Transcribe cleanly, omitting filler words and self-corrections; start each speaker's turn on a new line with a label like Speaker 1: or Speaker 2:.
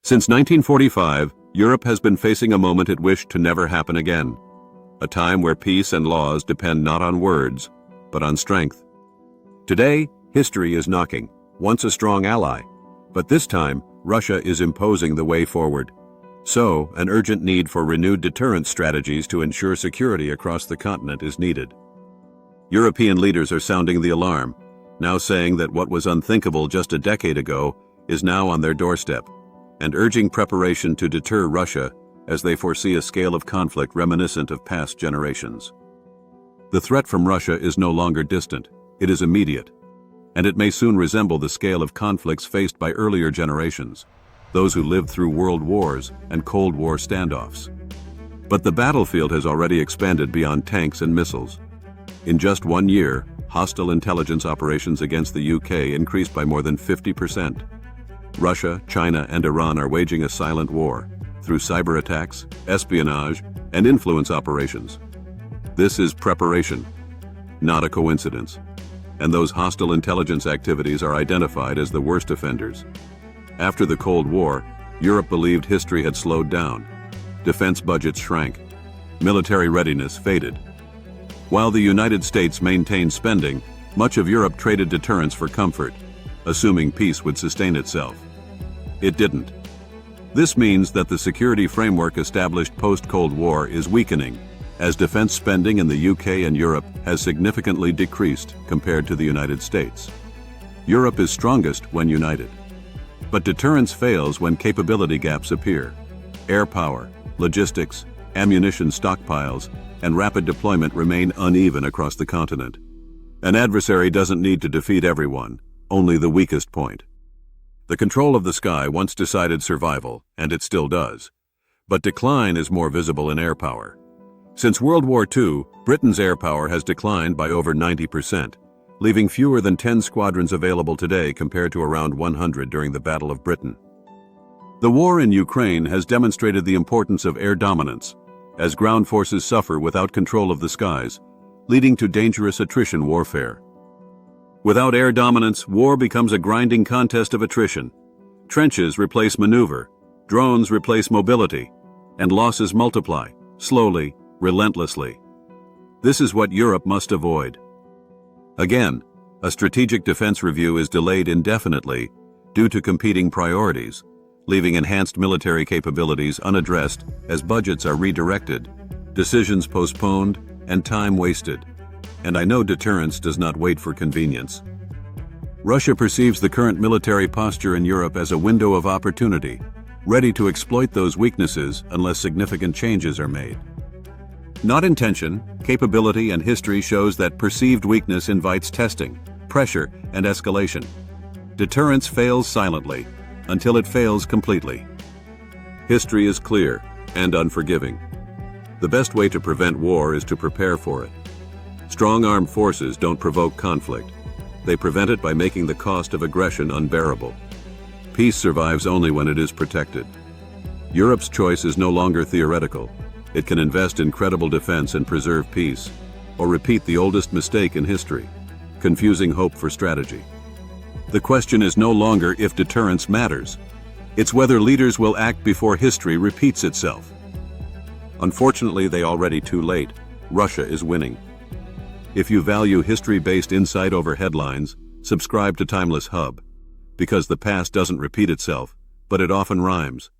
Speaker 1: Since 1945, Europe has been facing a moment it wished to never happen again. A time where peace and laws depend not on words, but on strength. Today, history is knocking, once a strong ally. But this time, Russia is imposing the way forward. So, an urgent need for renewed deterrence strategies to ensure security across the continent is needed. European leaders are sounding the alarm, now saying that what was unthinkable just a decade ago is now on their doorstep, and urging preparation to deter Russia as they foresee a scale of conflict reminiscent of past generations. The threat from Russia is no longer distant, it is immediate, and it may soon resemble the scale of conflicts faced by earlier generations, those who lived through world wars and Cold War standoffs. But the battlefield has already expanded beyond tanks and missiles. In just 1 year, hostile intelligence operations against the UK increased by more than 50%. Russia, China, and Iran are waging a silent war through cyber attacks, espionage, and influence operations. This is preparation, not a coincidence. And those hostile intelligence activities are identified as the worst offenders. After the Cold War, Europe believed history had slowed down. Defense budgets shrank. Military readiness faded. While the United States maintained spending, much of Europe traded deterrence for comfort, assuming peace would sustain itself. It didn't. This means that the security framework established post-Cold War is weakening, as defense spending in the UK and Europe has significantly decreased compared to the United States. Europe is strongest when united. But deterrence fails when capability gaps appear. Air power, logistics, ammunition stockpiles, and rapid deployment remain uneven across the continent. An adversary doesn't need to defeat everyone, only the weakest point. The control of the sky once decided survival, and it still does. But decline is more visible in air power. Since World War II, Britain's air power has declined by over 90%, leaving fewer than 10 squadrons available today compared to around 100 during the Battle of Britain. The war in Ukraine has demonstrated the importance of air dominance, as ground forces suffer without control of the skies, leading to dangerous attrition warfare. Without air dominance, war becomes a grinding contest of attrition. Trenches replace maneuver, drones replace mobility, and losses multiply, slowly, relentlessly. This is what Europe must avoid. Again, a strategic defense review is delayed indefinitely due to competing priorities, leaving enhanced military capabilities unaddressed as budgets are redirected, decisions postponed, and time wasted. And I know deterrence does not wait for convenience. Russia perceives the current military posture in Europe as a window of opportunity, ready to exploit those weaknesses unless significant changes are made. Not intention, capability and history shows that perceived weakness invites testing, pressure, and escalation. Deterrence fails silently, until it fails completely. History is clear and unforgiving. The best way to prevent war is to prepare for it. Strong armed forces don't provoke conflict. They prevent it by making the cost of aggression unbearable. Peace survives only when it is protected. Europe's choice is no longer theoretical. It can invest in credible defense and preserve peace, or repeat the oldest mistake in history, confusing hope for strategy. The question is no longer if deterrence matters. It's whether leaders will act before history repeats itself. Unfortunately, they're already too late. Russia is winning. If you value history-based insight over headlines, subscribe to Timeless Hub, because the past doesn't repeat itself, but it often rhymes.